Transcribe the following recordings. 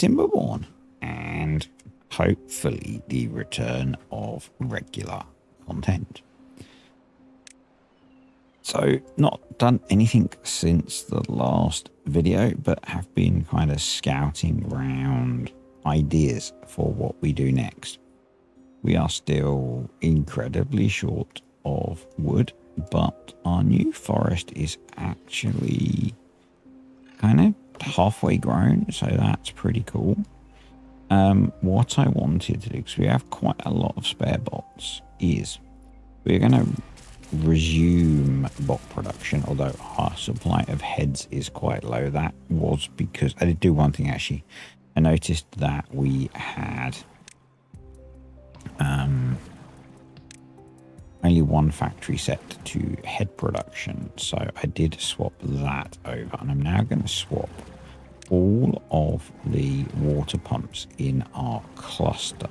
TimberBorn, and hopefully the return of regular content. So, not done anything since the last video, but have been kind of scouting around ideas for what we do next. We are still incredibly short of wood, but our new forest is actually kind of halfway grown, so that's pretty cool. What I wanted to do, because we have quite a lot of spare bots, is we're going to resume bot production, although our supply of heads is quite low. That was because I did do one thing actually. I noticed that we had only one factory set to head production, so I did swap that over, and I'm now going to swap all of the water pumps in our cluster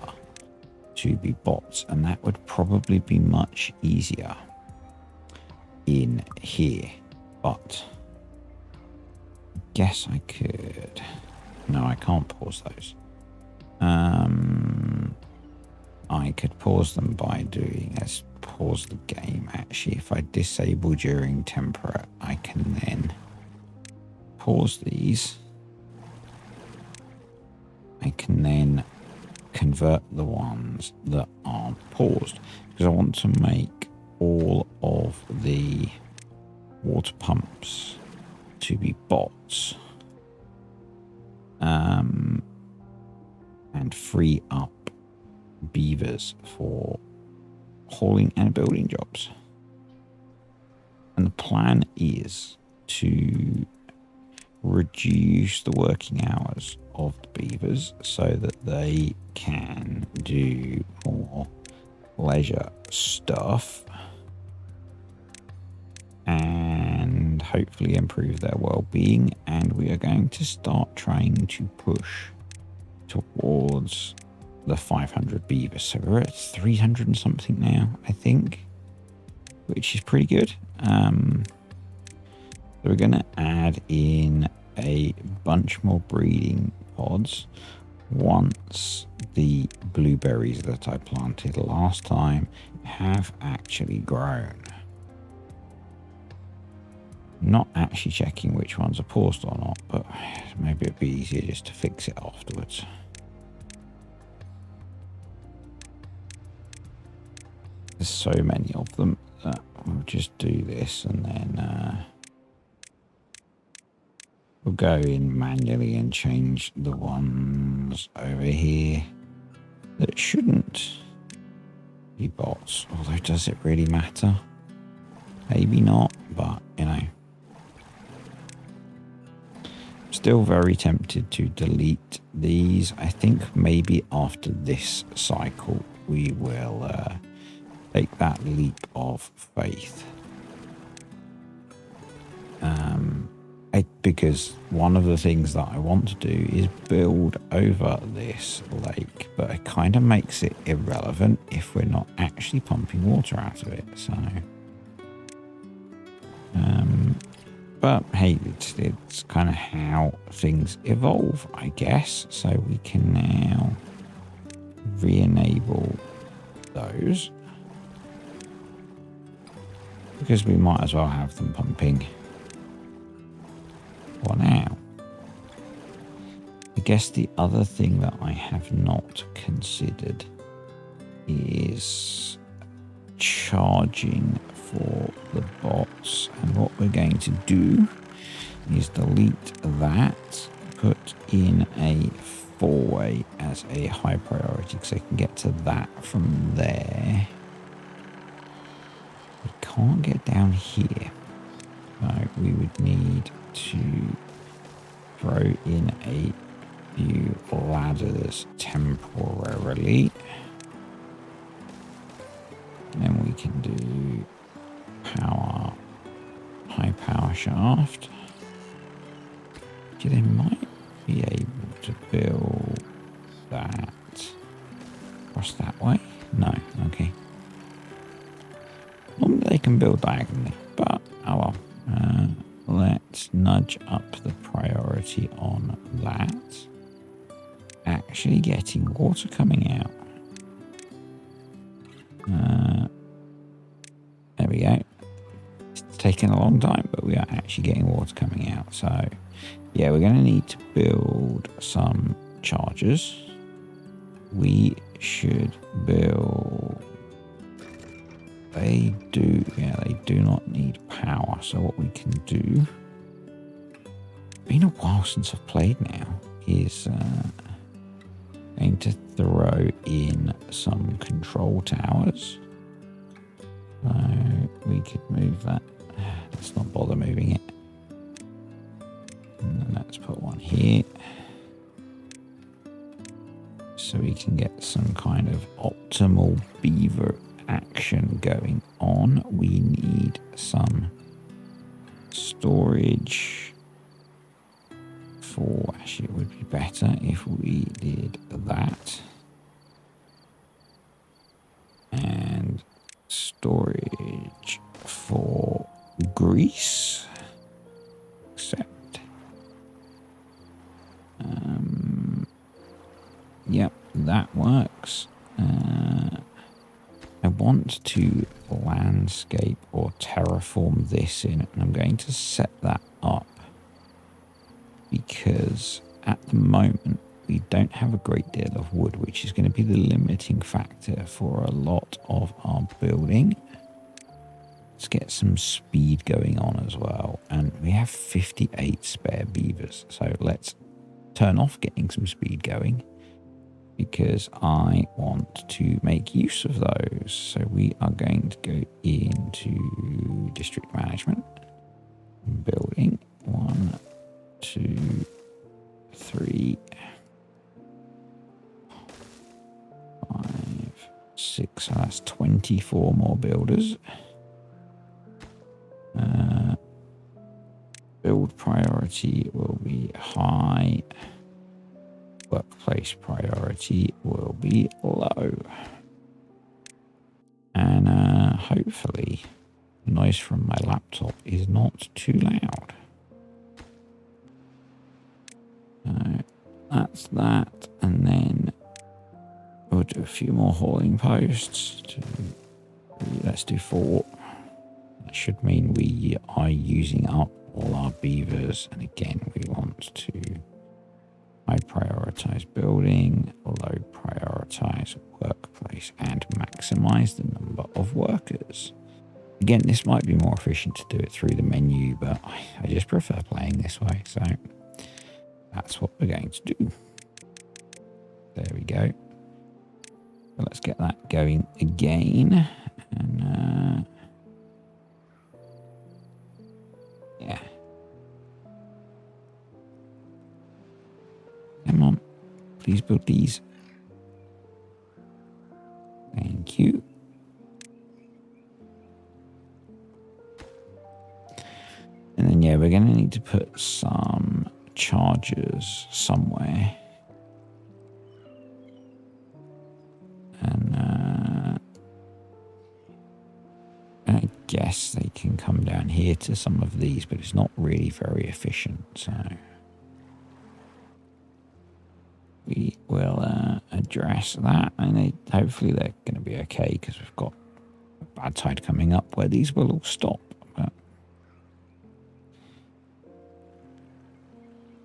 to be bots, and that would probably be much easier in here, but I guess I could. No, I can't pause those. I could pause them by doing, let's pause the game actually. If I disable during temperate, I can then pause these. I can then convert the ones that aren't paused, because I want to make all of the water pumps to be bots, and free up beavers for hauling and building jobs. And the plan is to reduce the working hours of the beavers so that they can do more leisure stuff and hopefully improve their well-being. And we are going to start trying to push towards the 500 beavers. So we're at 300 and something now, I think, which is pretty good. So we're going to add in a bunch more breeding pods once the blueberries that I planted last time have actually grown. Not actually checking which ones are paused or not, but maybe it'd be easier just to fix it afterwards. There's so many of them that we'll just do this, and then we'll go in manually and change the ones over here that shouldn't be bots. Although, does it really matter? Maybe not, but you know. Still very tempted to delete these. I think maybe after this cycle we will take that leap of faith. Because one of the things that I want to do is build over this lake, but it kind of makes it irrelevant if we're not actually pumping water out of it. So, but hey, it's kind of how things evolve, I guess. So we can now re-enable those, because we might as well have them pumping for now. I guess the other thing that I have not considered is charging for the bots, and what we're going to do is delete that, put in a 4-way as a high priority, because I can get to that from there. We can't get down here, so we would need to throw in a few ladders temporarily, and then we can do high power shaft. They might be able to build that across that way. No, okay. Normally they can build diagonally, but oh well. Let's nudge up the priority on that. actually getting water coming out. There we go. It's taken a long time, but we are actually getting water coming out. So, yeah, we're going to need to build some chargers. We should build... They do not need power. So what we can do... Been a while since I've played now. Is going to throw in some control towers. So we could move that. Let's not bother moving it. And then let's put one here. So we can get some kind of optimal beaver action going on. We need some storage. Actually, it would be better if we did that. And storage for grease. Accept. Yep, that works. I want to landscape or terraform this in, and I'm going to set that up. Because at the moment we don't have a great deal of wood, which is going to be the limiting factor for a lot of our building. Let's get some speed going on as well. And we have 58 spare beavers. So let's turn off getting some speed going because I want to make use of those. So we are going to go into district management, building 1, 2, 3, 5, 6. So that's 24 more builders. Build priority will be high. Workplace priority will be low. And hopefully noise from my laptop is not too loud. That's that, and then we'll do a few more hauling posts. Let's do 4. That should mean we are using up all our beavers, and again we want to high prioritize building, low prioritize workplace, and maximize the number of workers. Again, this might be more efficient to do it through the menu, but I just prefer playing this way, so that's what we're going to do. There we go. So let's get that going again. And yeah. Come on. Please build these. Thank you. And then, yeah, we're going to need to put some chargers somewhere. And I guess they can come down here to some of these, but it's not really very efficient. So we will address that, and hopefully they're going to be okay because we've got a bad tide coming up where these will all stop. But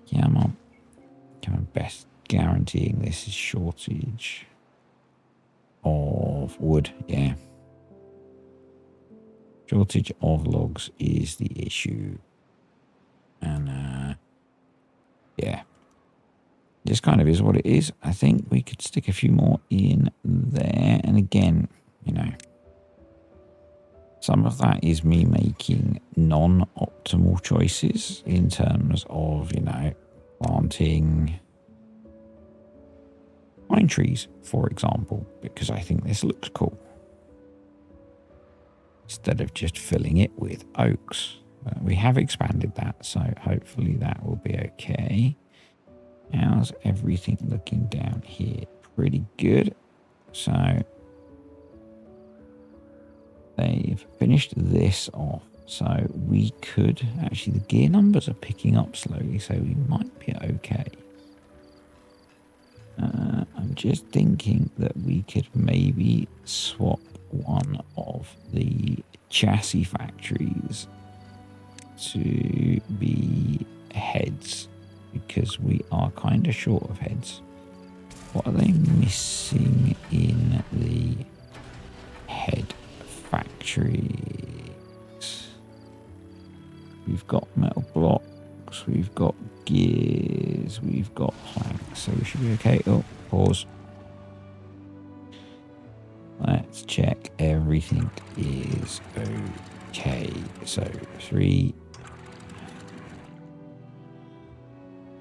yeah, I'm kind of best guaranteeing this is shortage of wood. Yeah, shortage of logs is the issue, and yeah. Just kind of is what it is. I think we could stick a few more in there. And again, you know, some of that is me making non-optimal choices in terms of, you know, planting pine trees, for example, because I think this looks cool. Instead of just filling it with oaks. We have expanded that, so hopefully that will be okay. How's everything looking down here? Pretty good. So they've finished this off. So we could actually, the gear numbers are picking up slowly, so we might be okay. I'm just thinking that we could maybe swap one of the chassis factories to be heads, because we are kind of short of heads. What are they missing in the head factories? We've got metal blocks, we've got gears, we've got planks, so we should be okay. Oh, pause. Let's check everything is okay. So 3.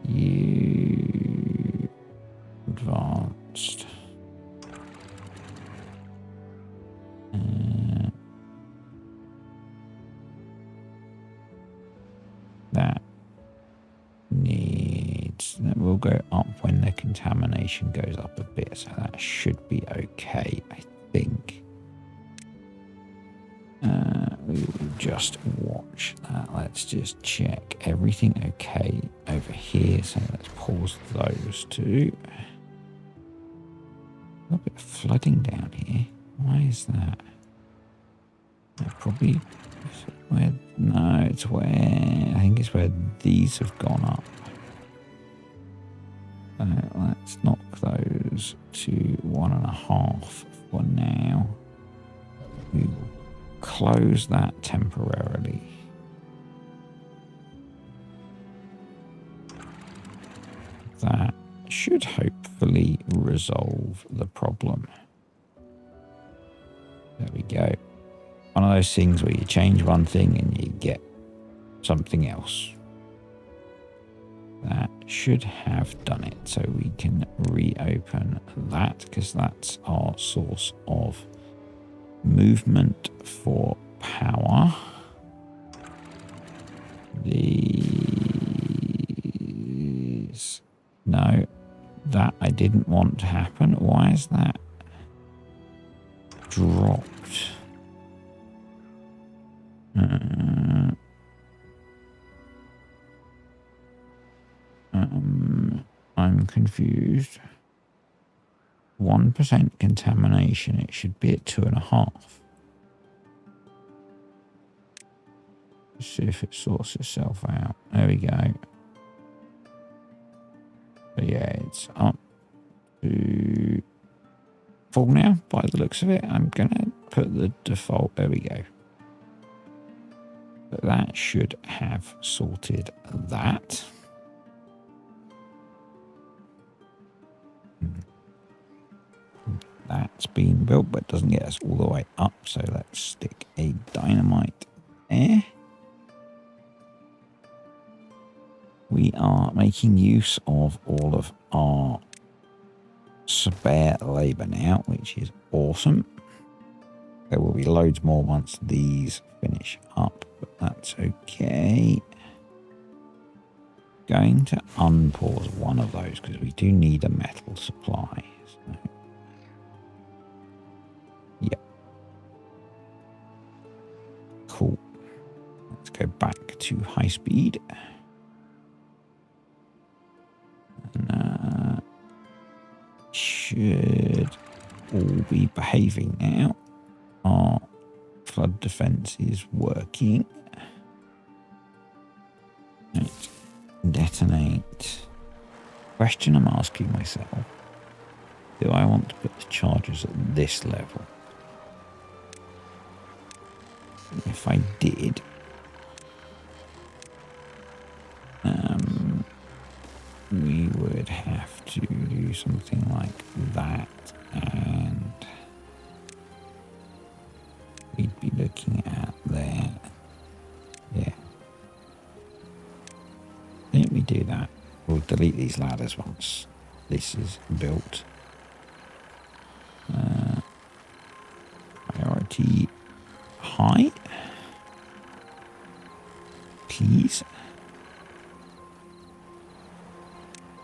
You advanced. That needs. That will go up when the contamination goes up a bit, so that should be okay, I think. We will just watch that. Let's just check everything okay over here. So let's pause those two. A little bit of flooding down here. Why is that? Probably where? No, it's where. I think it's where these have gone up. Let's knock those to 1.5 for now. We will close that temporarily. That should hopefully resolve the problem. There we go. One of those things where you change one thing and you get something else. That should have done it. So we can reopen that, because that's our source of movement for power. These. No, that I didn't want to happen. Why is that dropped? I'm confused. 1% contamination. It should be at 2.5. Let's see if it sorts itself out. There we go. But yeah, it's up to full now by the looks of it. I'm gonna put the default. There we go. But that should have sorted that. That's been built, but doesn't get us all the way up. So let's stick a dynamite there. We are making use of all of our spare labor now, which is awesome. There will be loads more once these finish up, but that's okay. Going to unpause one of those because we do need a metal supply. So. Yep. Cool. Let's go back to high speed. And should all be behaving now. Our flood defense is working. Right. Detonate. Question I'm asking myself. Do I want to put the charges at this level? If I did, we would have to do something like that, and we'd be looking at there. Yeah. I think we do that. We'll delete these ladders once this is built. Priority high. Please.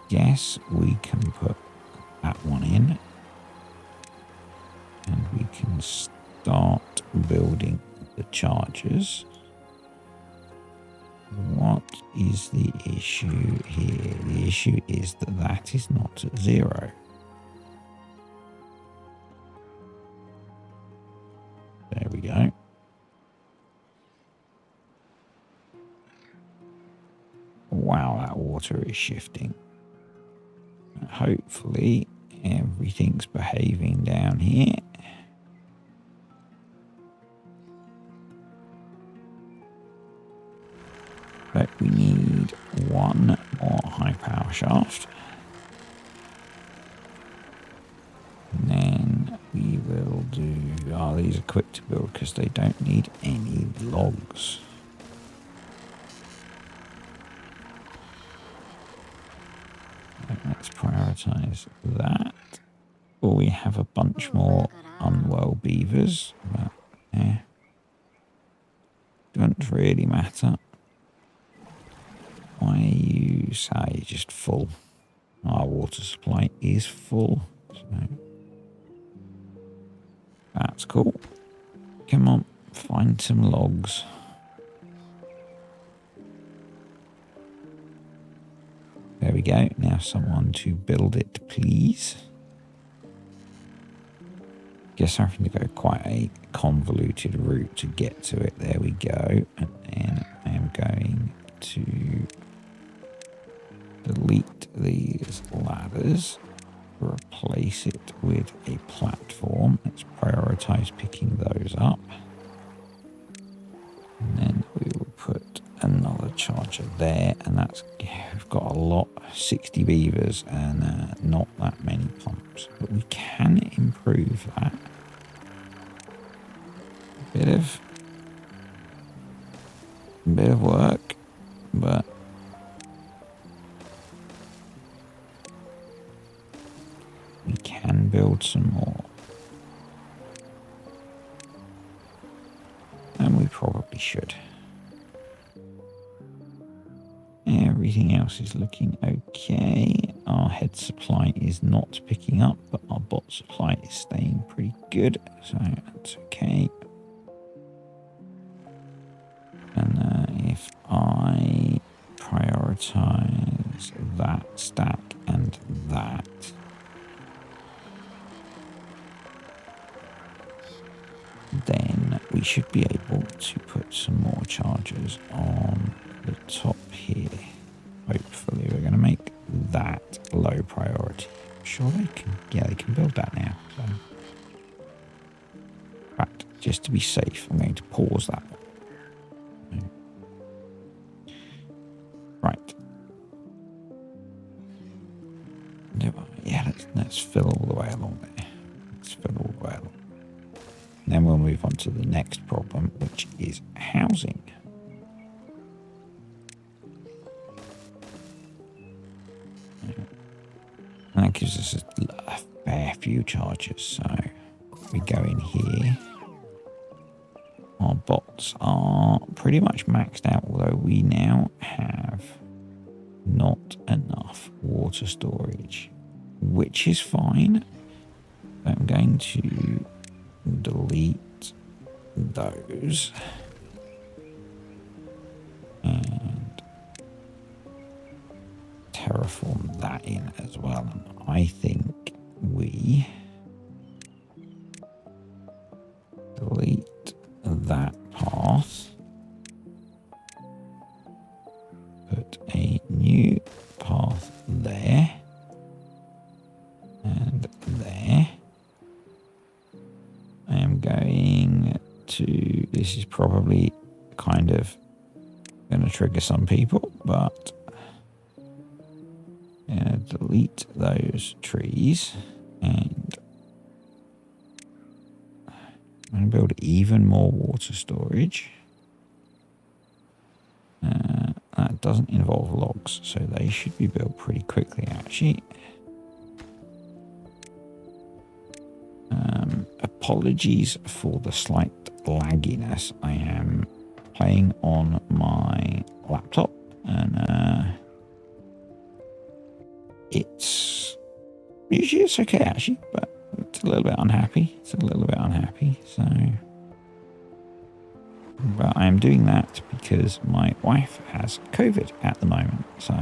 Yes, we can put that one in. And we can start building the chargers. What is the issue here? The issue is that that is not at 0. wow, that water is shifting. Hopefully everything's behaving down here. But we need one more high power shaft. And then we will do... Oh, these are quick to build because they don't need any logs. Let's prioritize that. Or we have a bunch more unwell beavers. But yeah, doesn't really matter. Why you say just full? Our water supply is full. So that's cool. Come on, find some logs. There we go. Now someone to build it, please. Guess I'm having to go quite a convoluted route to get to it. There we go. And then I am going to delete these ladders, replace it with a platform. Let's prioritize picking those up. And then we will put another charger there, and that's, we've got a lot, 60 beavers and not that many pumps, but we can improve that. Bit of work, but we can build some more. And we probably should. Everything else is looking okay. Our head supply is not picking up, but our bot supply is staying pretty good, so that's okay. And if I prioritize that stack and that, then we should be able to put some more chargers on the top here. Hopefully we're going to make that low priority. I'm sure they can, yeah, they can build that now. So, in fact, just to be safe, I'm going to pause that. Right. Yeah, let's fill all the way along there. Let's fill all the way along. And then we'll move on to the next problem, which is housing. And that gives us a fair few charges. So we go in here. Our bots are pretty much maxed out, although we now have not enough water storage, which is fine. I'm going to delete those and terraform that in as well. And I think we delete that path, put a new path there and there. I am going to, this is probably kind of going to trigger some people, but delete those trees and I'm going to build even more water storage. That doesn't involve logs, so they should be built pretty quickly actually. Apologies for the slight lagginess. I am playing on my laptop and usually it's okay actually, but it's a little bit unhappy. So but I am doing that because my wife has COVID at the moment, so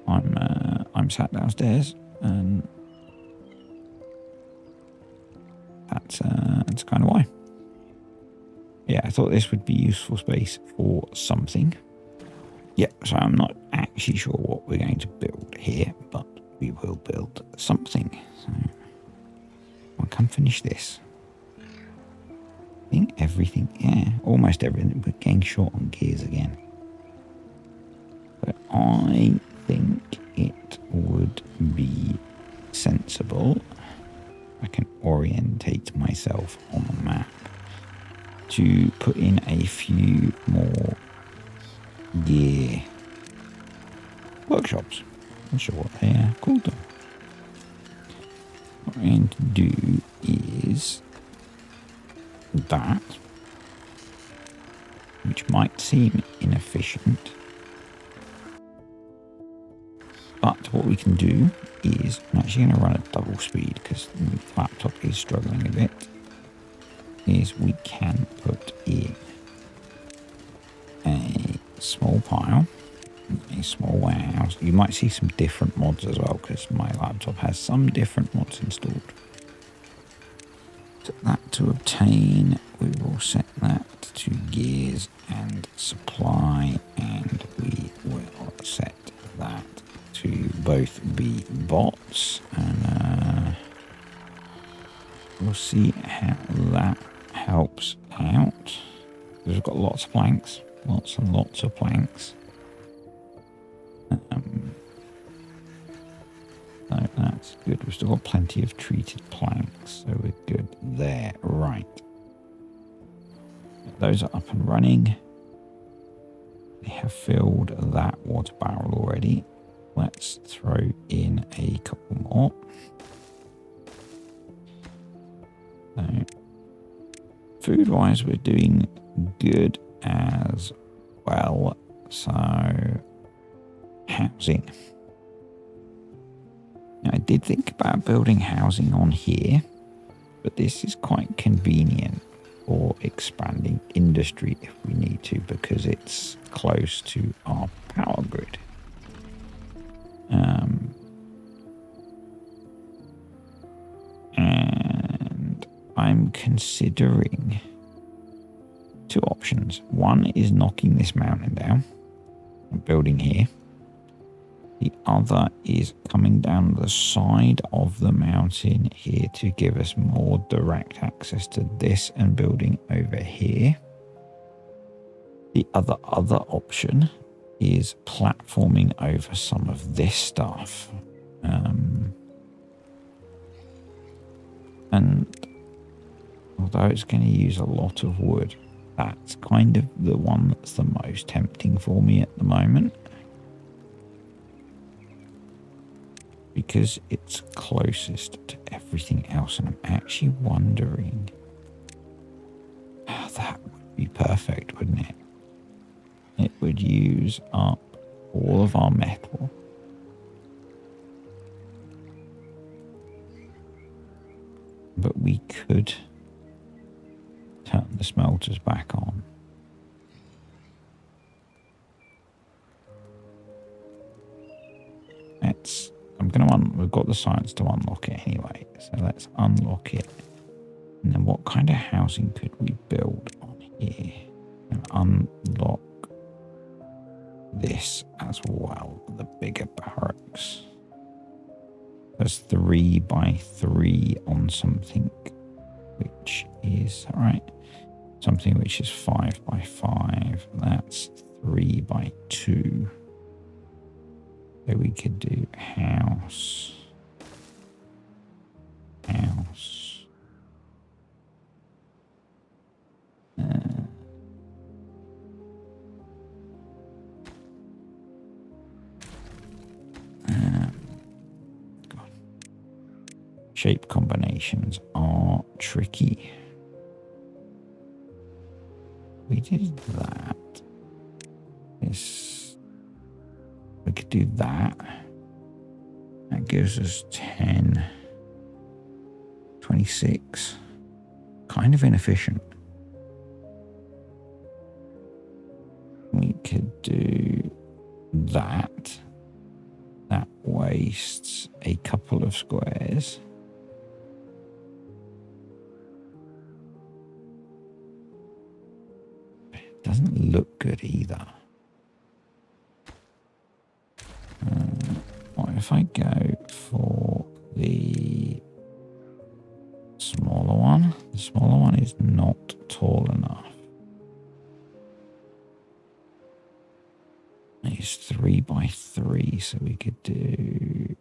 I'm sat downstairs and that's kind of why. Yeah, I thought this would be useful space for something. Yeah, so I'm not actually sure what we're going to build here, but we will build something. So I'll come finish this. I think everything, yeah, almost everything. We're getting short on gears again. But I think it would be sensible. I can orientate myself on the map to put in a few more gear workshops. I'm not sure what they are called them. What I'm going to do is that, which might seem inefficient, but what we can do is, I'm actually going to run at double speed because the laptop is struggling a bit, is we can put in a small pile, a small warehouse. You might see some different mods as well because my laptop has some different mods installed. So that to obtain, we will set that to gears and supply, and we will set that to both be bots, and we'll see how that helps out. We've got lots of planks, lots and lots of planks. So that's good. We've still got plenty of treated planks, so we're good there. Right. Those are up and running. We have filled that water barrel already. Let's throw in a couple more. So, food-wise, we're doing good as well. So, housing. Now, I did think about building housing on here, but this is quite convenient for expanding industry if we need to, because it's close to our power grid. And I'm considering two options. One is knocking this mountain down and building here. The other is coming down the side of the mountain here to give us more direct access to this and building over here. The other option is platforming over some of this stuff. And although it's going to use a lot of wood, that's kind of the one that's the most tempting for me at the moment, because it's closest to everything else. And I'm actually wondering how that would be perfect, wouldn't it? It would use up all of our metal. But we could turn the smelters back on. We've got the science to unlock it anyway, so let's unlock it. And then what kind of housing could we build on here? And unlock this as well, the bigger barracks. There's 3 by 3 on something which is, right, something which is 5 by 5. That's 3 by 2. So we could do house. Shape combinations are tricky. We did that. We could do that. That gives us 10, 26. Kind of inefficient. We could do that. That wastes a couple of squares. doesn't look good either. What if I go for the smaller one? The smaller one is not tall enough. It's 3 by 3, so we could do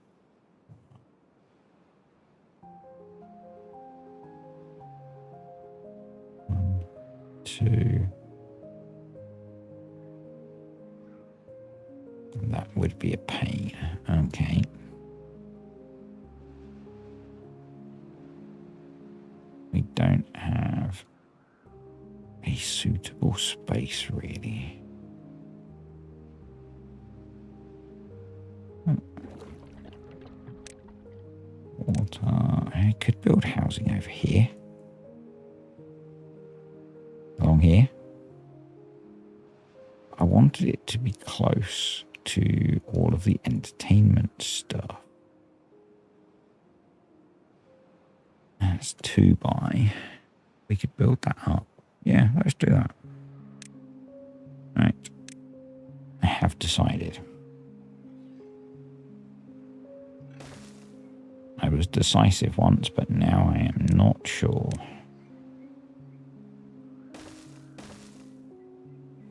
1, 2. That would be a pain. Okay. We don't have a suitable space, really. Water. I could build housing over here. Along here. I wanted it to be close to all of the entertainment stuff. That's 2 by. We could build that up. Yeah, let's do that. Right. I have decided. I was decisive once, but now I am not sure.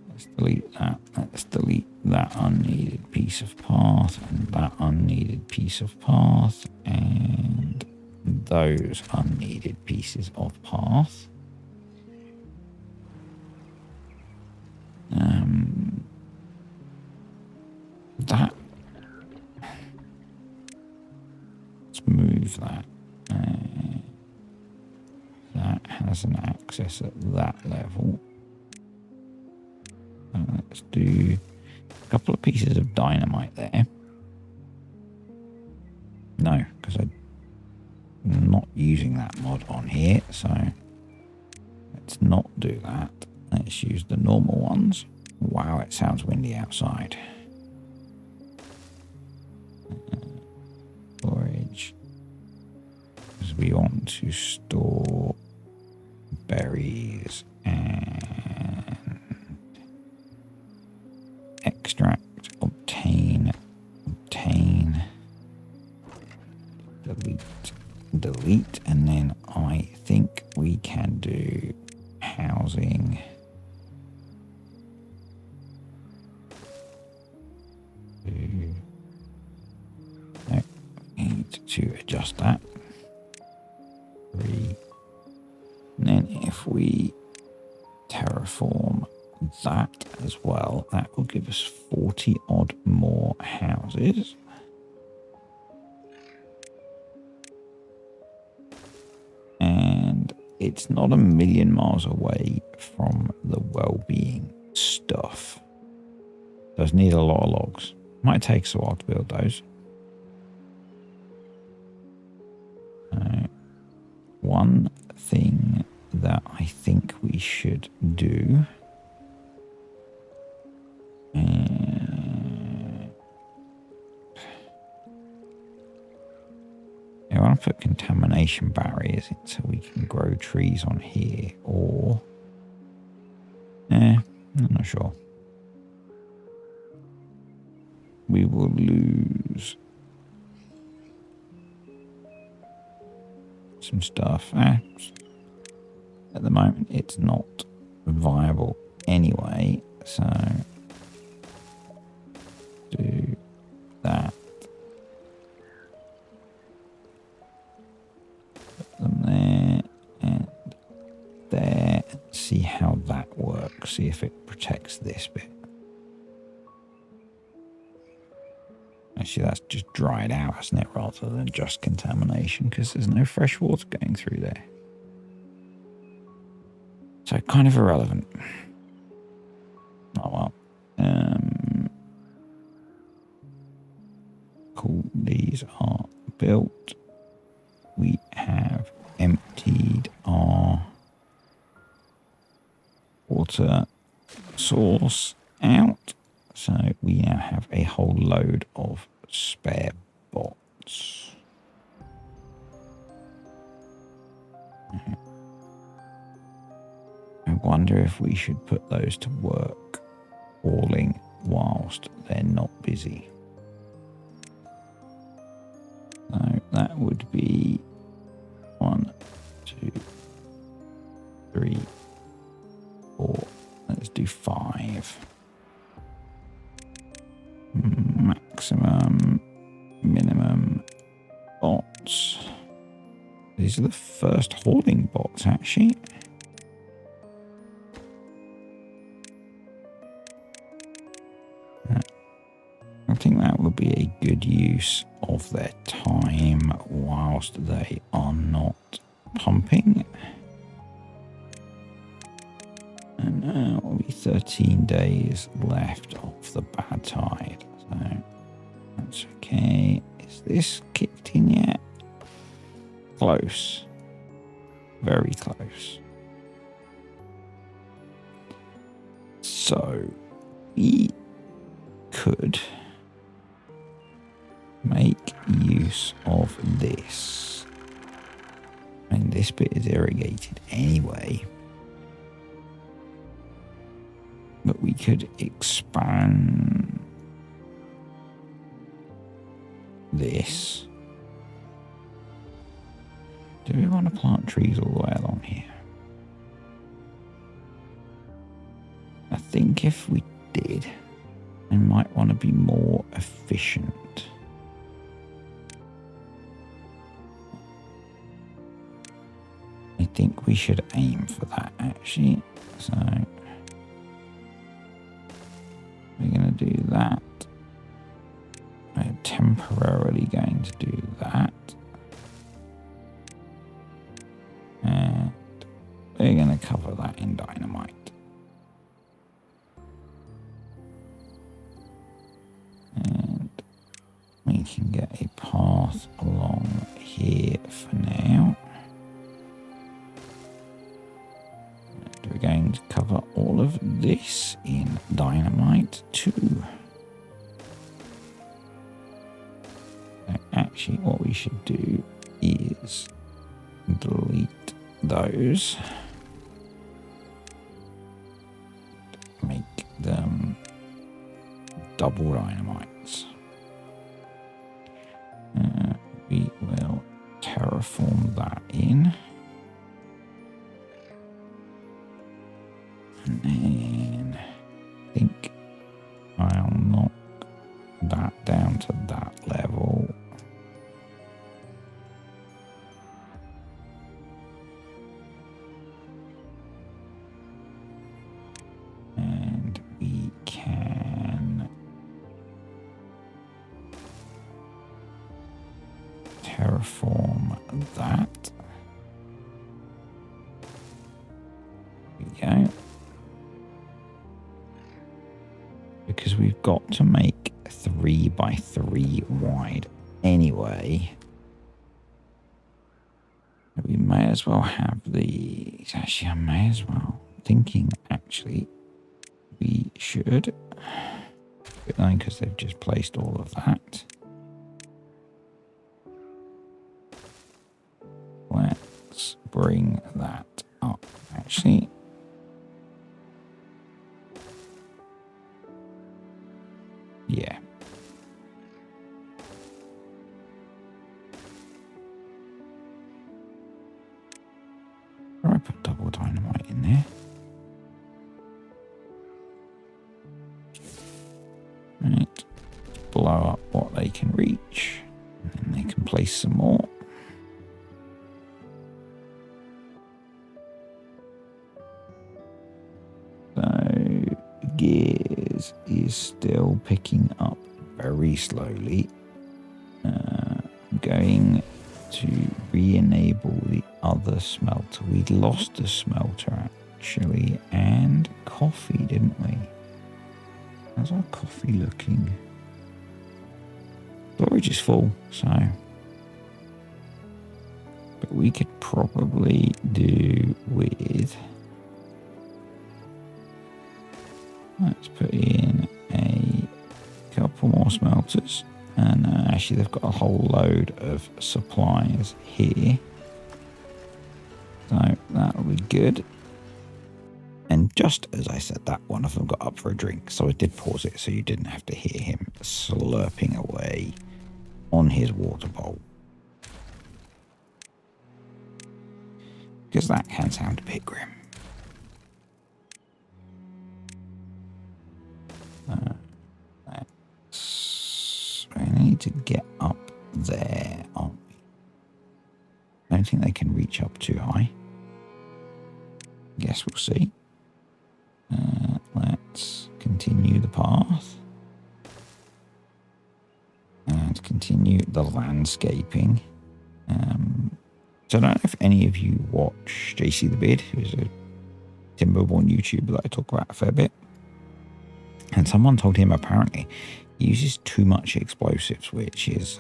Let's delete that. Let's delete that unneeded piece of path and that unneeded piece of path and those unneeded pieces of path. That. Let's move that. That has an access at that level. Let's do a couple of pieces of dynamite there. No, because I'm not using that mod on here, so let's not do that. Let's use the normal ones. Wow, it sounds windy outside. Storage. Because we want to store berries and extract, obtain, delete, and then I think we can do housing. No, need to adjust that. 3. And then if we terraform that as well, that will give us 40 odd more houses. And it's not a million miles away from the well-being stuff. Does need a lot of logs. Might take us a while to build those. One thing that I think we should do. I want to put contamination barriers in so we can grow trees on here, or I'm not sure. We will lose some stuff. At the moment, it's not viable anyway, so do that. Put them there and there. See how that works. See if it protects this bit. Actually, that's just dried out, hasn't it, rather than just contamination, because there's no fresh water going through there. So kind of irrelevant. Oh well. Cool. These are built. We have emptied our water source out. So we now have a whole load of spare bots. wonder if we should put those to work hauling whilst they're not busy. So that would be 1, 2, 3, 4. Let's do 5. Maximum, minimum bots. These are the first hauling bots, actually. I think that would be a good use of their time whilst they are not pumping. And now will be 13 days left of the bad tide. So that's okay. Is this kicked in yet? Close. Very close. So we could make use of this. I mean, this bit is irrigated anyway. But we could expand this. Do we want to plant trees all the way along here? I think if we did, we might want to be more efficient. I think we should aim for that, actually. So we're going to do that. We're temporarily going to do that. And we're going to cover that in dynamite. And we can get a path along here for now. And we're going to cover all of this in dynamite too. So actually what we should do is delete those. Make them double dynamites. We will terraform that in. And then I think I'll knock that down to that level. And we can terraform that. There we go. Because we've got to make 3 by 3 wide anyway. We may as well have these. Actually, I may as well. Thinking, actually, we should. Because they've just placed all of that. Let's bring that up, actually. Yeah. I put double dynamite in there. Right. Blow up what they can reach. And then they can place some more. So gears is still picking up very slowly. Going to re-enable the other smelter. We'd lost a smelter actually, and coffee, didn't we? How's our coffee looking? Storage is full, so. But we could probably do with. Let's put in a couple more smelters. And actually, they've got a whole load of supplies here. So that'll be good. And just as I said that, one of them got up for a drink. So I did pause it so you didn't have to hear him slurping away on his water bowl. Because that can sound a bit grim. We need to get up there, aren't we? I don't think they can reach up too high. Guess we'll see. Let's continue the path. And continue the landscaping. So I don't know if any of you watch JC the Beard, who's a TimberBorn YouTuber that I talk about a fair bit. And someone told him apparently he uses too much explosives, which is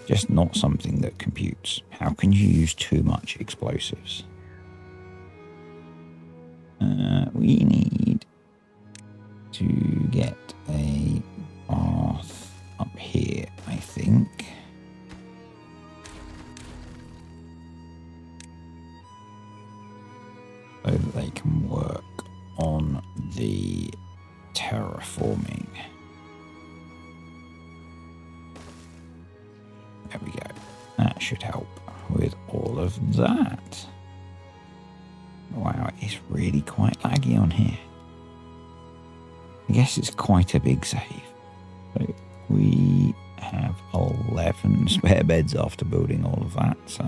just not something that computes. How can you use too much explosives? We need to get a path up here, I think. So that they can work on the terraforming. There we go. That should help with all of that. Wow, it's really quite laggy on here. I guess it's quite a big save. So we have 11 spare beds after building all of that. So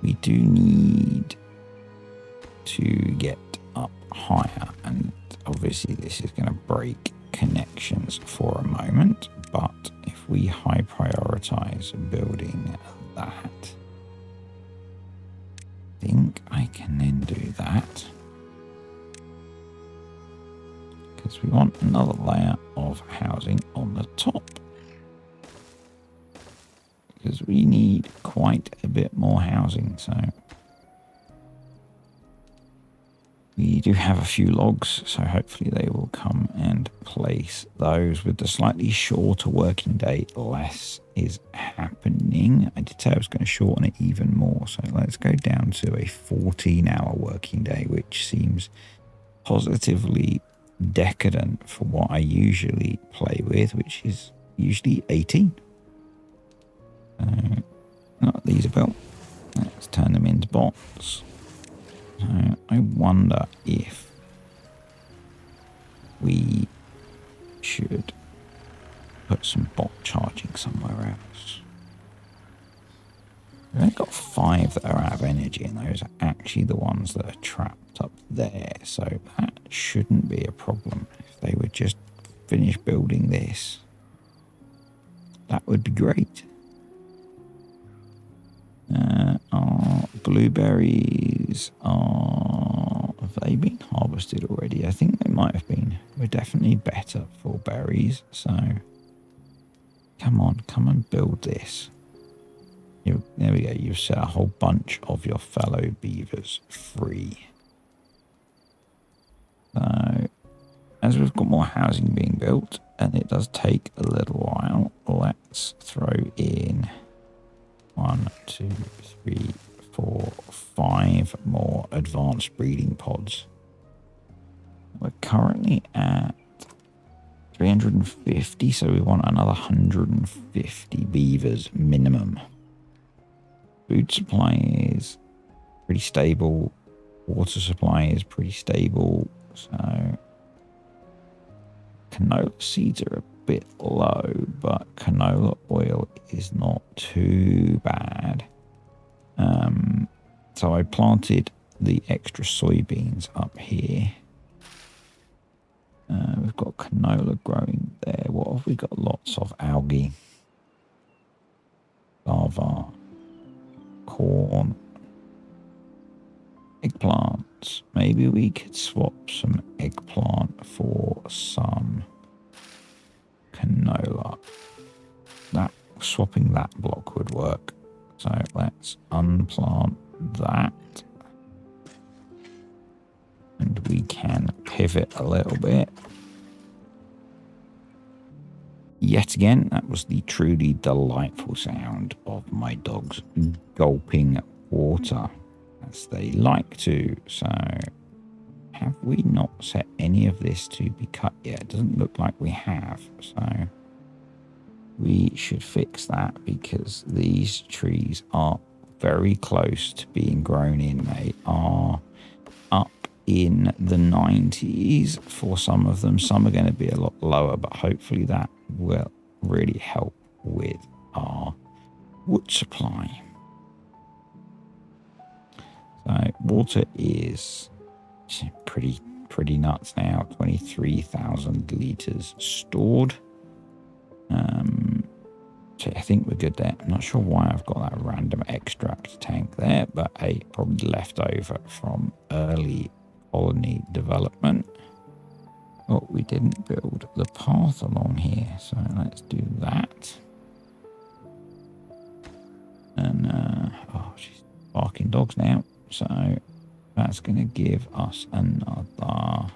we do need to get up higher. And obviously this is going to break connections for a moment. But if we high prioritize building that, I think I can then do that. Because we want another layer of housing on the top. Because we need quite a bit more housing. So we do have a few logs, so hopefully they will come and place those. With the slightly shorter working day, less is happening. I did say I was going to shorten it even more, so let's go down to a 14-hour working day, which seems positively decadent for what I usually play with, which is usually 18. Not these are built. Let's turn them into bots. So I wonder if we should put some bot charging somewhere else. We've only got 5 that are out of energy, and those are actually the ones that are trapped up there. So that shouldn't be a problem. If they would just finish building this, that would be great. Our blueberries have they been harvested already? I think they might have been. We're definitely better for berries, so come on, come and build this. There we go. You've set a whole bunch of your fellow beavers free. So as we've got more housing being built, and it does take a little while, let's throw in 1, 2, 3, 4, 5 more advanced breeding pods. We're currently at 350, so we want another 150 beavers minimum. Food supply is pretty stable. Water supply is pretty stable. So canola seeds are a bit low, but canola oil is not too bad. So I planted the extra soybeans up here. We've got canola growing there. What have we got? Lots of algae, lava, corn, eggplants. Maybe we could swap some eggplant for some canola. Swapping that block would work. So let's unplant that. And we can pivot a little bit. Yet again, that was the truly delightful sound of my dogs gulping water as they like to. So have we not set any of this to be cut yet? It doesn't look like we have. So we should fix that because these trees are very close to being grown in. They are up in the 90s for some of them. Some are going to be a lot lower, but hopefully that will really help with our wood supply. So water is pretty nuts now. 23,000 litres stored. So I think we're good there. I'm not sure why I've got that random extract tank there, but hey, probably left over from early colony development. Oh, we didn't build the path along here, so let's do that. And oh, she's barking dogs now, so that's going to give us another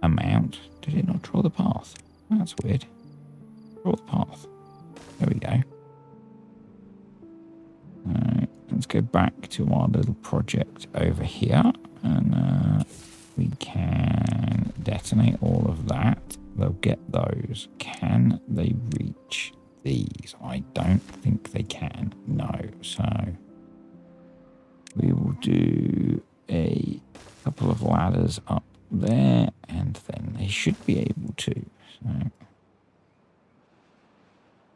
amount. Did it not draw the path? That's weird. Draw the path. There we go. Let's go back to our little project over here, and we can detonate all of that. They'll get those. Can they reach these? I don't think they can. No. So we will do a couple of ladders up there, and then they should be able to. So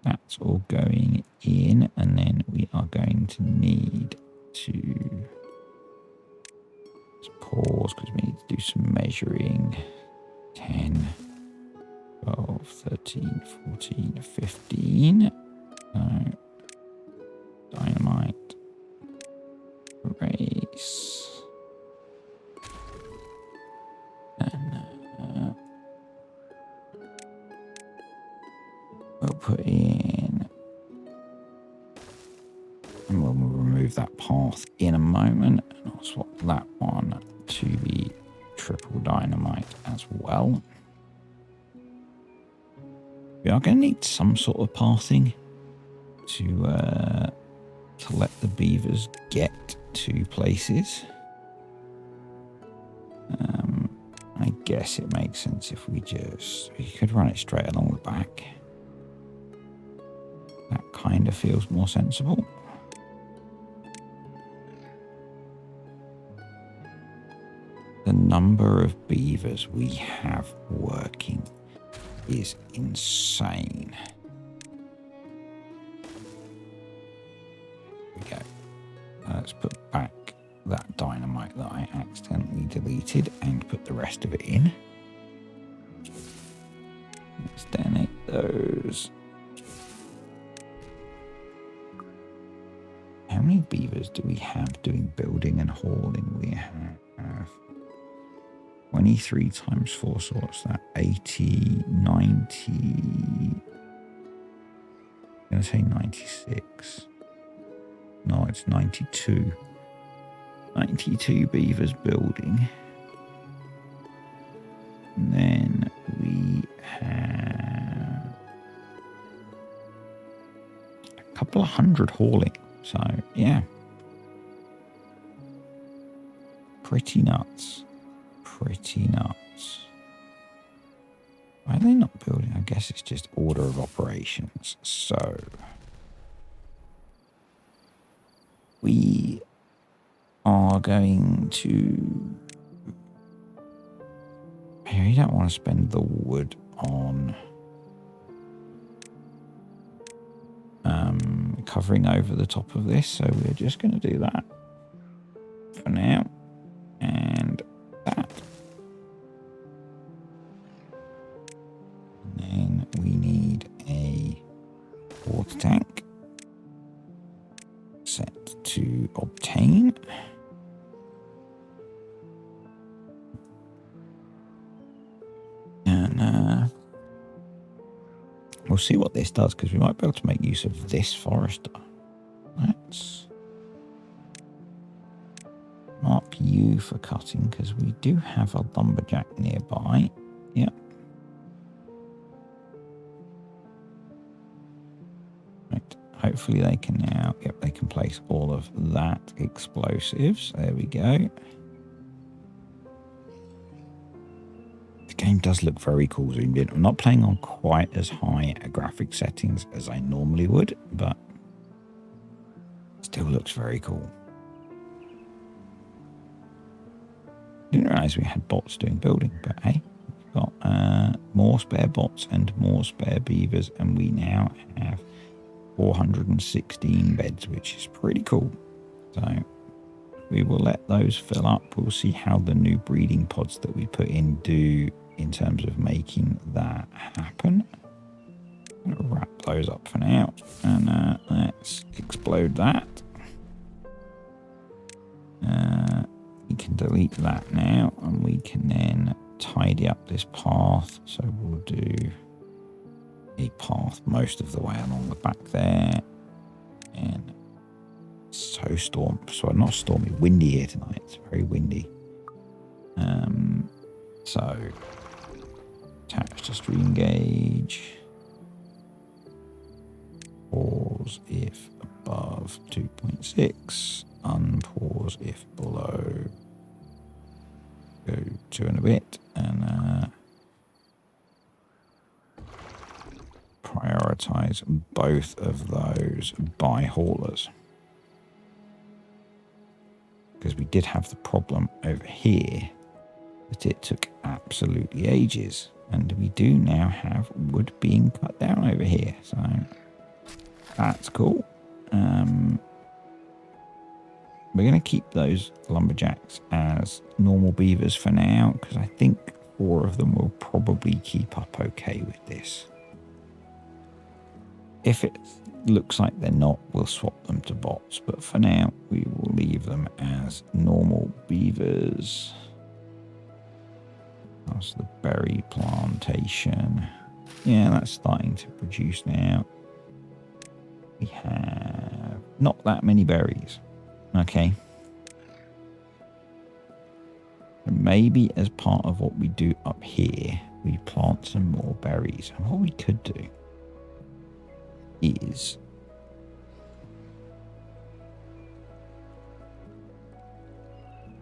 that's all going in, and then we are going to need to pause because we need to do some measuring. 10, 12, 13, 14, 15. So dynamite, race, and we'll put in, and we'll remove that path in a moment, and I'll swap that one to the triple dynamite as well. We are going to need some sort of pathing to let the beavers get to places. I guess it makes sense if we could run it straight along the back. That kind of feels more sensible. The number of beavers we have working is insane. There we go. Let's put back that dynamite that I accidentally deleted and put the rest of it in. Let's detonate those. How many beavers do we have doing building and hauling? We have 23 times 4, so what's that? 80, 90. I'm going to say 96. No, it's 92. 92 beavers building. And then we have a couple of hundred hauling. So, yeah. Pretty nuts. Pretty nuts. Why are they not building? I guess it's just order of operations. So we are going to... I really don't want to spend the wood on covering over the top of this, so we're just going to do that for now. And that. And then we need a water tank set to obtain. And we'll see what this does, because we might be able to make use of this forester. Let's mark you for cutting, because we do have a lumberjack nearby. Yep. Right. hopefully they can now, yep, they can place all of that explosives. There we go. The game does look very cool zoomed in. I'm not playing on quite as high a graphic settings as I normally would, but it still looks very cool. Didn't realise we had bots doing building, but hey, we've got more spare bots and more spare beavers, and we now have 416 beds, which is pretty cool. So we will let those fill up. We'll see how the new breeding pods that we put in do in terms of making that happen. I'm going to wrap those up for now, and let's explode that. We can delete that now, and we can then tidy up this path. So we'll do a path most of the way along the back there. And so not stormy, windy here tonight. It's very windy. So attach to stream gauge. Pause if above 2.6. Unpause if below. Go 2 and a bit, and prioritize both of those by haulers, because we did have the problem over here that it took absolutely ages, and we do now have wood being cut down over here, so that's cool. We're going to keep those lumberjacks as normal beavers for now, because I think 4 of them will probably keep up okay with this. If it looks like they're not, we'll swap them to bots, but for now we will leave them as normal beavers. That's the berry plantation. Yeah, that's starting to produce now. We have not that many berries. Okay. Maybe as part of what we do up here, we plant some more berries. And what we could do is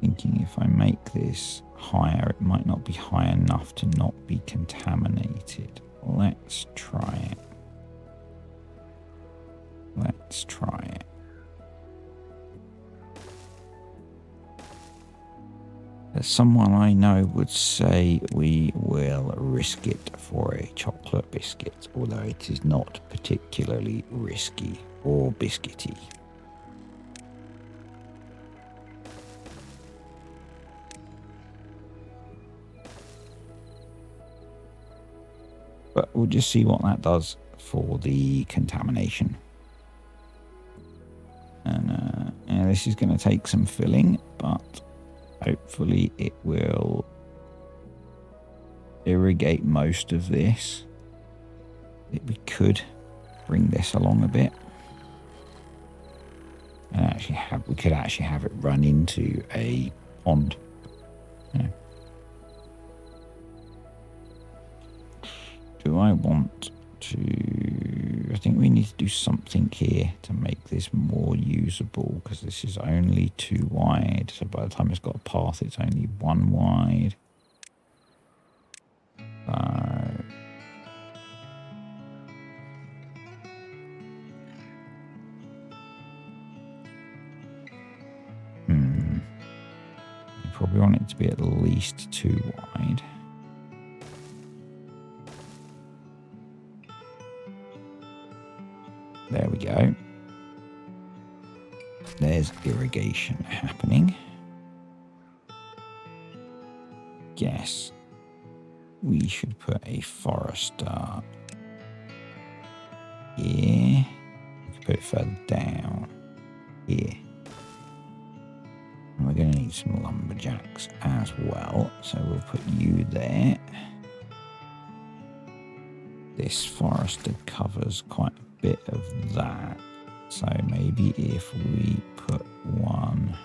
thinking if I make this higher, it might not be high enough to not be contaminated. Let's try it. Let's try it. Someone I know would say we will risk it for a chocolate biscuit, although it is not particularly risky or biscuity. But we'll just see what that does for the contamination. And this is going to take some filling, but hopefully it will irrigate most of this. We could bring this along a bit, and we could actually have it run into a pond. Yeah. Do I want to? I think we need to do something here to make this more usable, because this is only 2 wide. So by the time it's got a path, it's only 1 wide. You probably want it to be at least 2 wide. There we go. There's irrigation happening. Guess we should put a forester here. We could put it further down here. And we're going to need some lumberjacks as well. So we'll put you there. This forester covers quite a bit of that. So maybe if we put one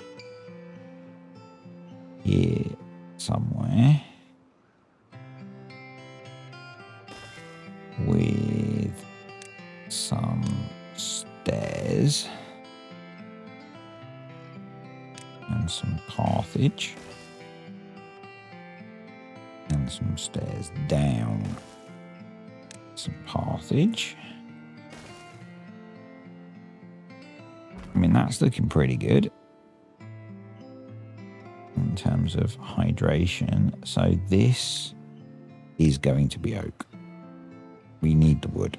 here somewhere with some steps stairs. And some pathage. And some stairs down. Some pathage. I mean, that's looking pretty good in terms of hydration. So this is going to be oak. We need the wood.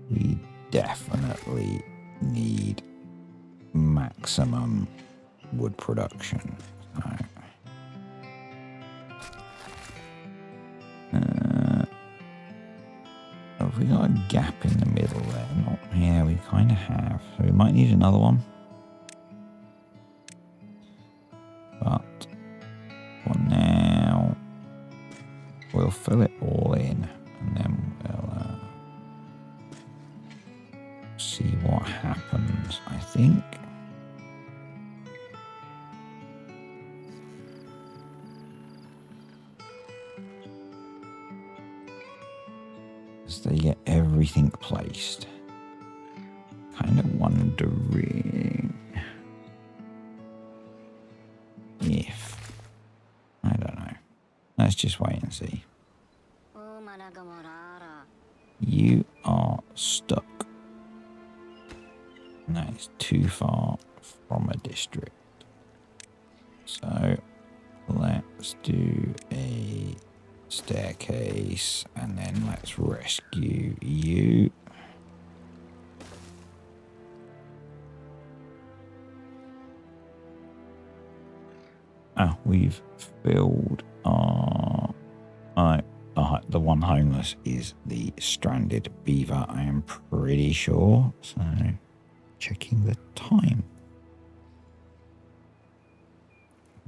We definitely need maximum wood production. So, have we got a gap in the middle there? Not, yeah, we kind of have. So we might need another one. But for now, we'll fill it all in and then we'll see what happens, I think. As they get everything placed. Kind of wondering if, I don't know. Let's just wait and see. You are stuck. That is too far from a district. So let's do a staircase and then let's rescue you. We've filled our... the one homeless is the stranded beaver, I am pretty sure. So, checking the time.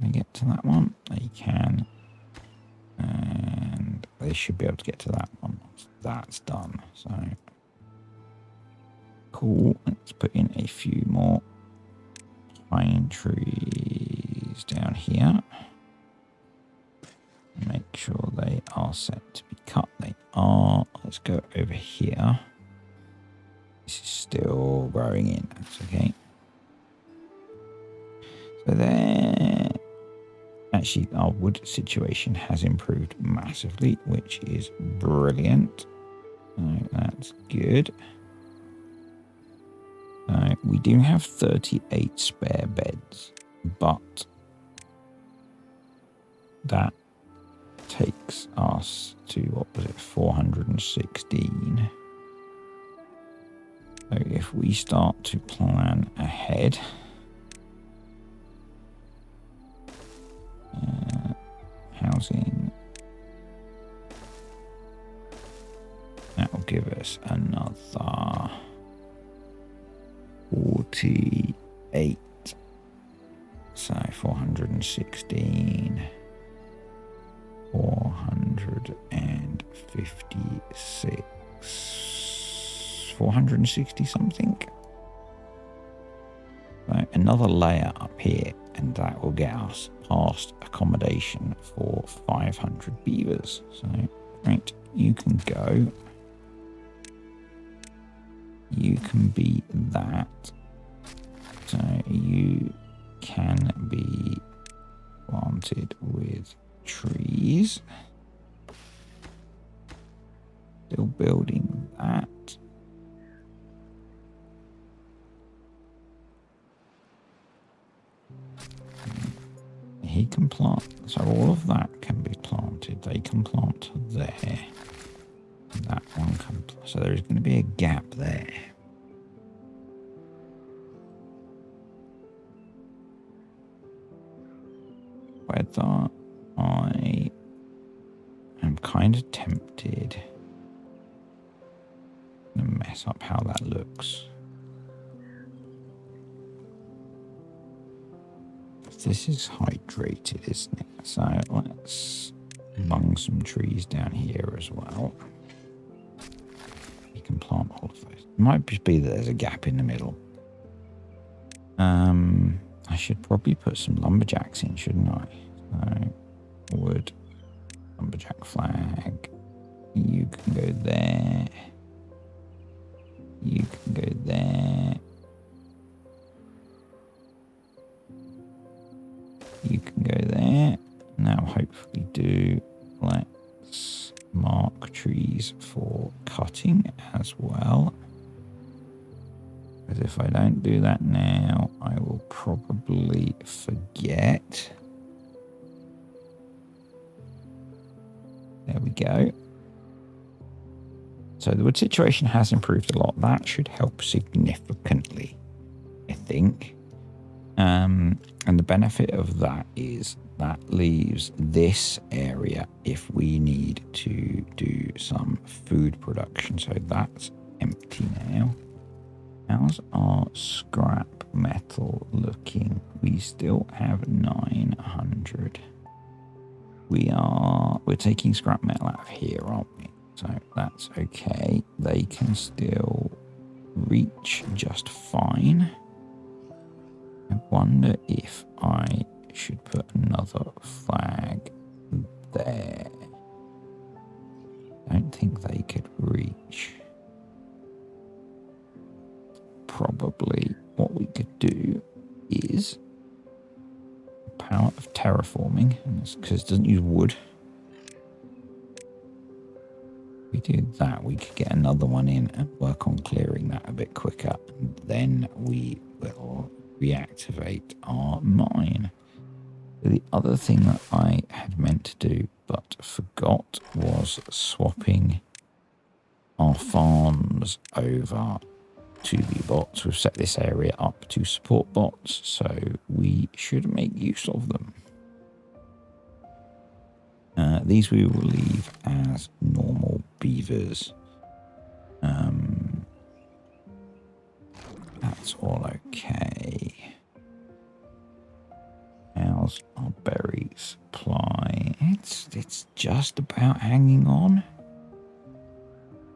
Can they get to that one? They can. And they should be able to get to that one. That's done. So, cool. Let's put in a few more pine trees down here. Make sure they are set to be cut. They are. Let's go over here. This is still growing in. That's okay. So there. Actually, our wood situation has improved massively, which is brilliant. So that's good. We do have 38 spare beds, but that takes us to, what was it, 416. So if we start to plan ahead, housing, that will give us another 48. So 416. 456, 460 something. So another layer up here, and that will get us past accommodation for 500 beavers. So, right, you can go. You can be that. So you can be planted with trees. Still building that. He can plant, so all of that can be planted. They can plant there. And that one can, so there's going to be a gap there. Whether I am kind of tempted to mess up how that looks. This is hydrated, isn't it? So let's bung some trees down here as well. You can plant all of those. It might just be that there's a gap in the middle. I should probably put some lumberjacks in, shouldn't I? So, wood, lumberjack flag. You can go there. You can go there. You can go there. Now hopefully do, let's mark trees for cutting as well. Because if I don't do that now, I will probably forget. There we go. So the wood situation has improved a lot. That should help significantly, I think. And the benefit of that is that leaves this area if we need to do some food production. So that's empty now. How's our scrap metal looking? We still have 900. We're taking scrap metal out of here, aren't we? So that's okay. They can still reach just fine. I wonder if I should put another flag there. I don't think they could reach. Probably what we could do is power of terraforming, because it doesn't use wood. If we do that, we could get another one in and work on clearing that a bit quicker. And then we will reactivate our mine. The other thing that I had meant to do but forgot was swapping our farms over to the bots. We've set this area up to support bots, so we should make use of them. These we will leave as normal beavers. That's all okay. How's our berry supply? It's just about hanging on.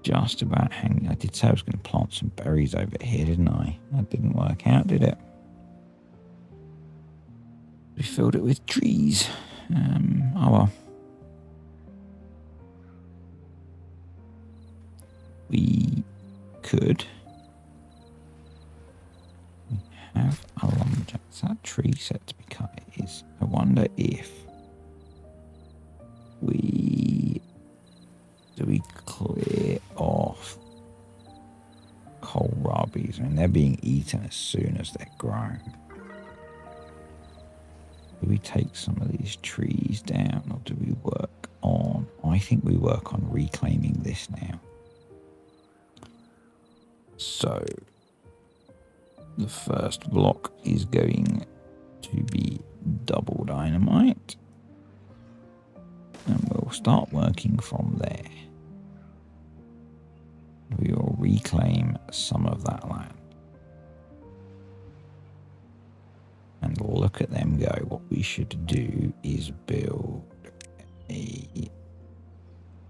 Just about hanging. I did say I was going to plant some berries over here, didn't I? That didn't work out, did it? We filled it with trees. Oh well. We could. We have a lumberjack. Is that tree set to be cut? It is. I wonder if do we clear off kohlrabies? I mean, they're being eaten as soon as they're grown. Do we take some of these trees down, or do we work on... I think we work on reclaiming this now. So, the first block is going to be double dynamite. And we'll start working from there. We will reclaim some of that land. And look at them go. What we should do is build a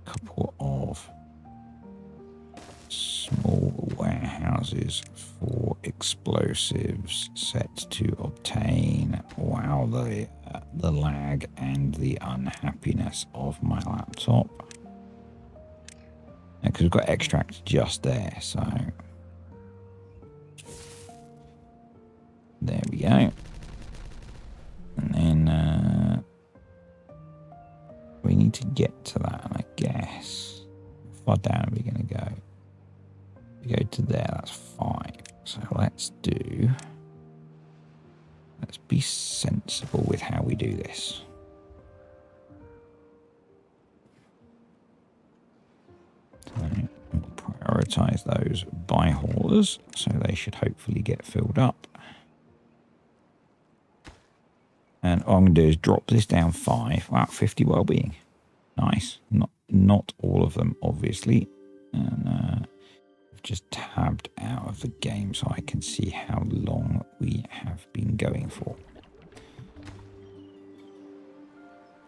couple of small warehouses for explosives set to obtain, wow, the lag and the unhappiness of my laptop. Because we've got extract just there, so there we go. And then we need to get to that, and I guess how far down are we going to go? We go to there, that's 5. So let's be sensible with how we do this. So we'll prioritize those buy haulers, so they should hopefully get filled up. And all I'm going to do is drop this down 5. Wow, 50 well-being. Nice. Not all of them, obviously. And I've just tabbed out of the game so I can see how long we have been going for.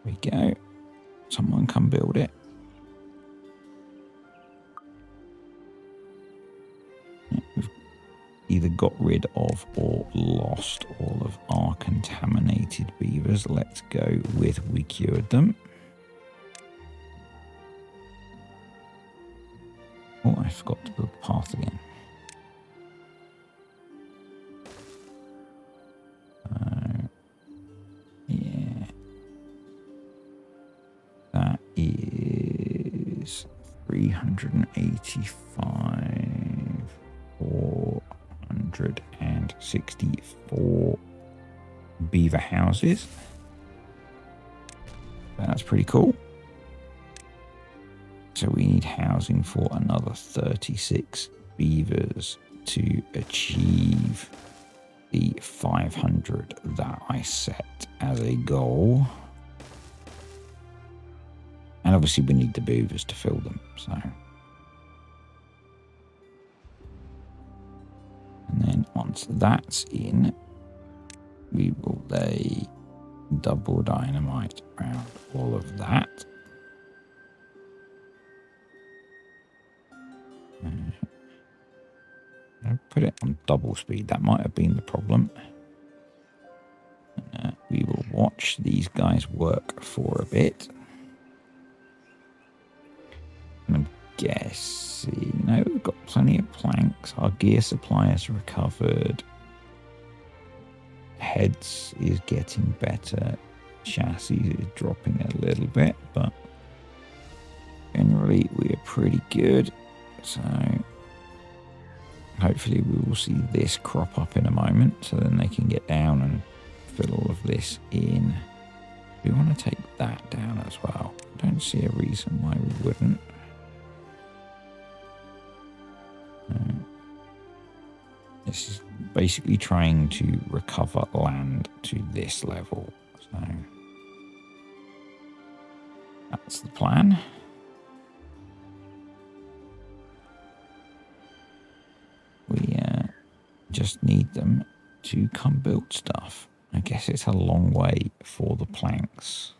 There we go. Someone come build it. We've either got rid of or lost all of our contaminated beavers. Let's go with we cured them. Oh, I forgot to build the path again. 385, 464 beaver houses. That's pretty cool. So we need housing for another 36 beavers to achieve the 500 that I set as a goal. And obviously we need the beavers to fill them, so. And then once that's in, we will lay double dynamite around all of that. I put it on double speed. That might have been the problem. We will watch these guys work for a bit. And I'm guessing, no, we've got plenty of planks. Our gear supply is recovered. Heads is getting better. Chassis is dropping a little bit, but generally we are pretty good. So hopefully we will see this crop up in a moment, so then they can get down and fill all of this in. We want to take that down as well. I don't see a reason why we wouldn't. This is basically trying to recover land to this level. So that's the plan. We just need them to come build stuff. I guess it's a long way for the planks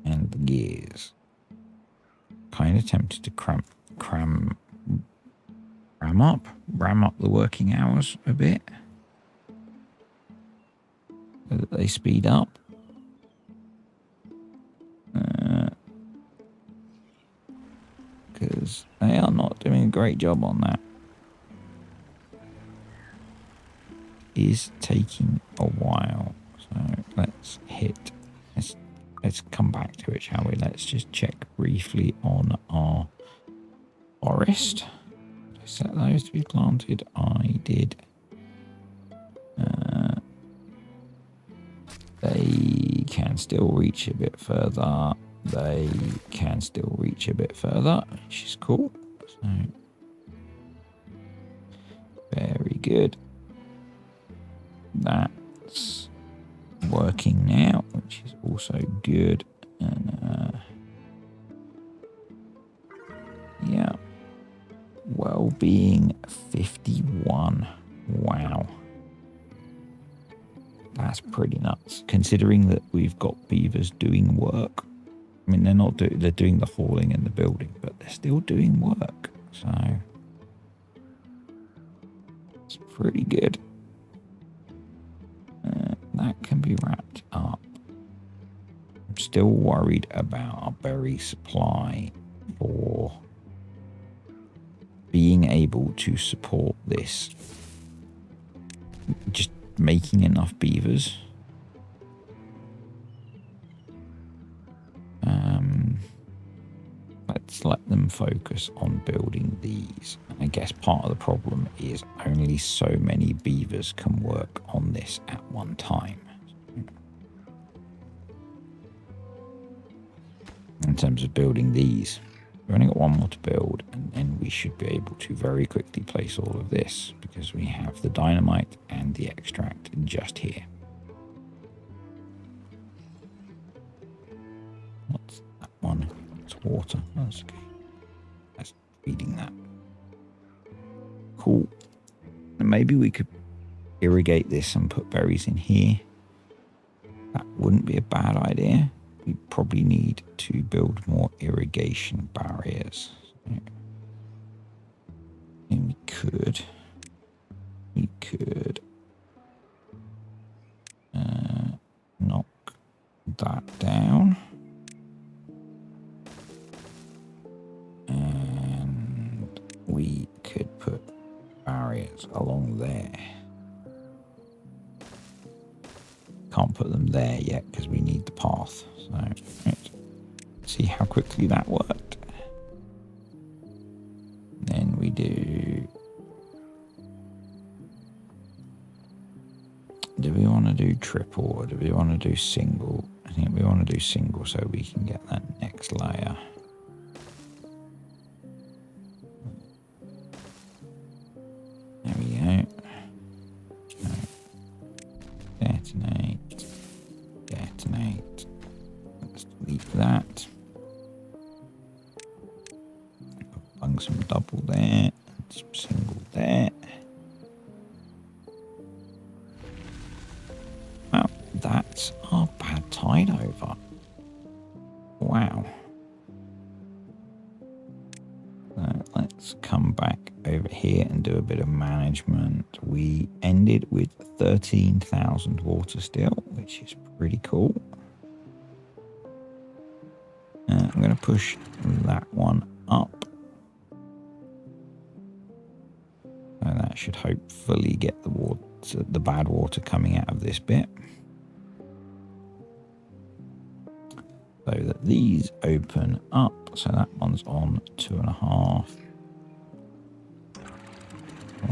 and the gears. Kind of tempted to ram up the working hours a bit so that they speed up. Because they are not doing a great job on that. Is taking a while, so let's come back to it, shall we? Let's just check briefly on our forest. Did I set those to be planted? I did. They can still reach a bit further. They can still reach a bit further, which is cool. So very good. That's working now, which is also good. And yeah, well-being 51. Wow, that's pretty nuts. Considering that we've got beavers doing work. I mean, they're doing the hauling and the building, but they're still doing work. So it's pretty good. That can be wrapped up. I'm still worried about our berry supply for being able to support this. Just making enough beavers. Let's let them focus on building these. And I guess part of the problem is only so many beavers can work on this at one time. In terms of building these, we've only got one more to build, and then we should be able to very quickly place all of this because we have the dynamite and the extract just here. What's that one? It's water. That's okay. That's feeding that. Cool. And maybe we could irrigate this and put berries in here. That wouldn't be a bad idea. We probably need to build more irrigation barriers. And we could knock that down. And we could put barriers along there. Can't put them there yet because we need the path. So let's see how quickly that worked. do? Do we want to do triple or do we want to do single? I think we want to do single so we can get that next layer. There we go. Detonate. Detonate. Let's delete that. Bung some double there. Some single there. Well, that's our bad tide over. Wow. So let's come back over here and do a bit of management. We ended with 13,000 water still, which is pretty cool. I'm going to push that one up. So that should hopefully get the water, the bad water coming out of this bit. So that these open up. So that one's on 2.5.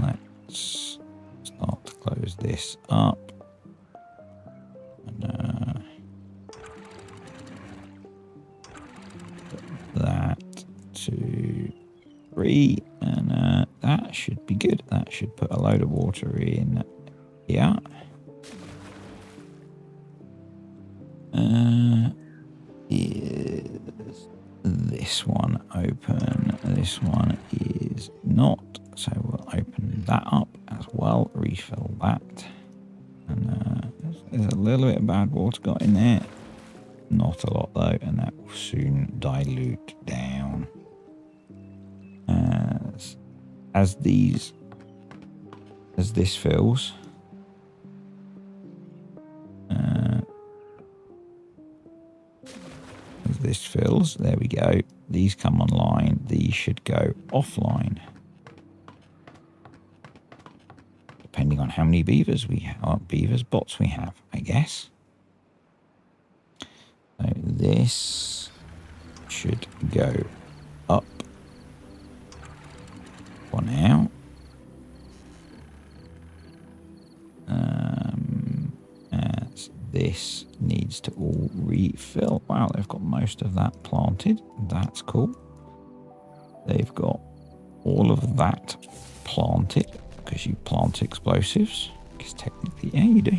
Let's start to close this up. And put that to 3. And that should be good. That should put a load of water in here. Is this one open? This one is not. So we'll open that up as well. Refill that. And there's a little bit of bad water got in there. Not a lot though, and that will soon dilute down. As this fills. As this fills, there we go. These come online. These should go offline. Depending on how many beavers we have, beavers bots we have, I guess. So this should go up for now. As this needs to all refill. Wow, they've got most of that planted. That's cool. They've got all of that planted because you plant explosives. Because technically, yeah, you do.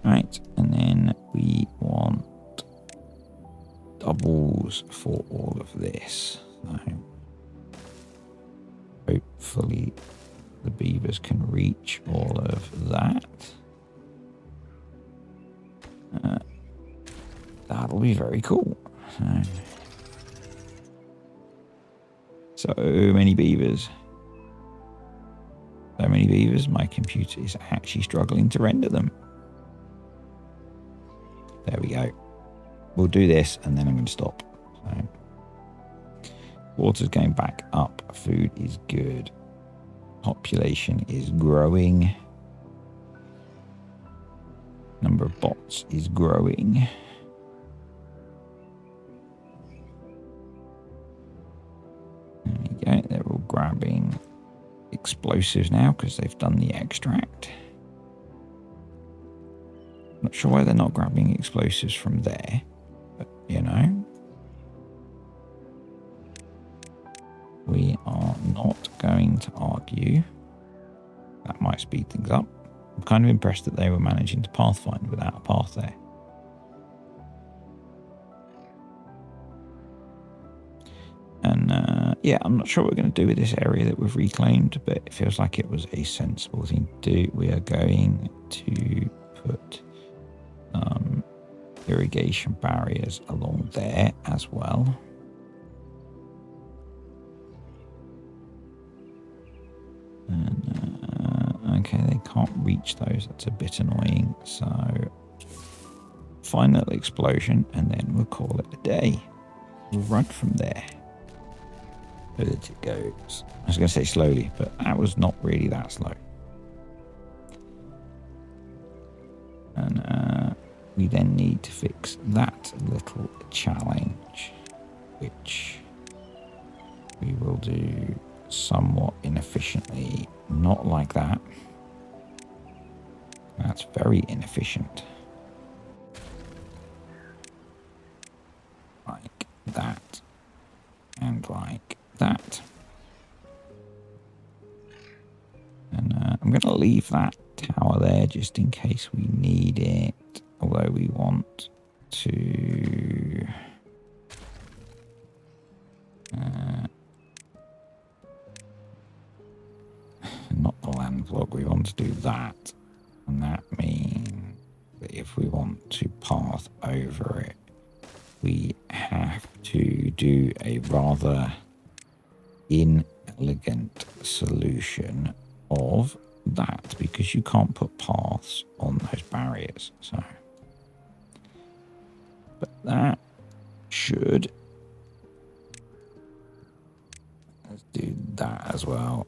Right, and then we want doubles for all of this. So hopefully the beavers can reach all of that. That'll be very cool. So many beavers. So many beavers, my computer is actually struggling to render them. There we go. We'll do this and then I'm going to stop. So, water's going back up. Food is good. Population is growing. Number of bots is growing. There we go. They're all grabbing explosives now because they've done the extract. Not sure why they're not grabbing explosives from there, but you know. We are not going to argue. That might speed things up. I'm kind of impressed that they were managing to pathfind without a path there. And yeah, I'm not sure what we're going to do with this area that we've reclaimed, but it feels like it was a sensible thing to do. We are going to put irrigation barriers along there as well. And okay, they can't reach those. That's a bit annoying. So final explosion, and then we'll call it a day. We'll run from there. Where did it goes? I was going to say slowly, but that was not really that slow. And we then need to fix that little challenge, which we will do somewhat inefficiently. Not like that. That's very inefficient. Like that. And like that. And I'm going to leave that tower there just in case we need it. Although we want to... not the land block, we want to do that. And that means that if we want to path over it, we have to do a rather inelegant solution of that, because you can't put paths on those barriers. So, but that should... let's do that as well.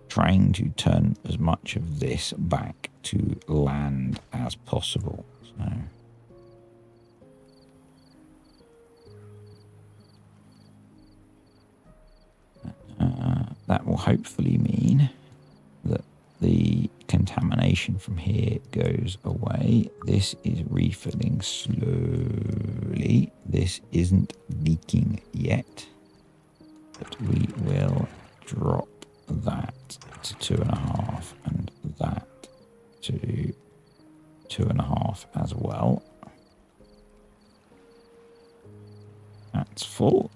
Trying to turn as much of this back to land as possible. So that will hopefully mean that the contamination from here goes away. This is refilling slowly. This isn't leaking yet, but we will drop that to 2.5 and that to 2.5 as well. That's full,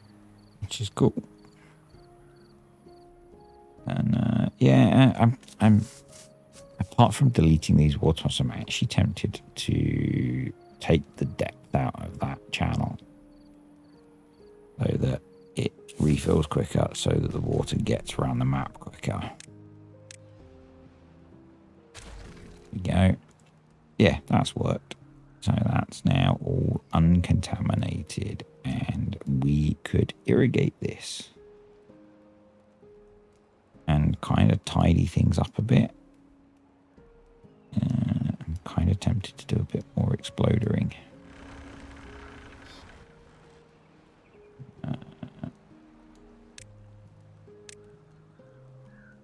which is cool. And yeah, I'm apart from deleting these waterfalls, I'm actually tempted to take the depth out of that channel so that it refills quicker, so that the water gets around the map quicker. There we go. Yeah, that's worked. So that's now all uncontaminated, and we could irrigate this and kind of tidy things up a bit. I'm kind of tempted to do a bit more explodering.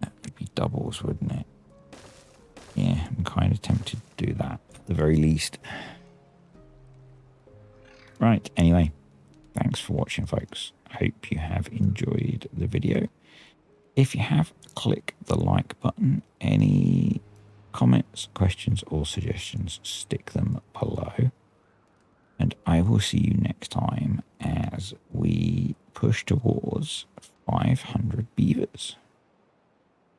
That would be doubles, wouldn't it? Yeah, I'm kind of tempted to do that at the very least. Right, anyway, thanks for watching, folks. Hope you have enjoyed the video. If you have, click the like button. Any comments, questions, or suggestions, stick them below. And I will see you next time as we push towards 500 beavers.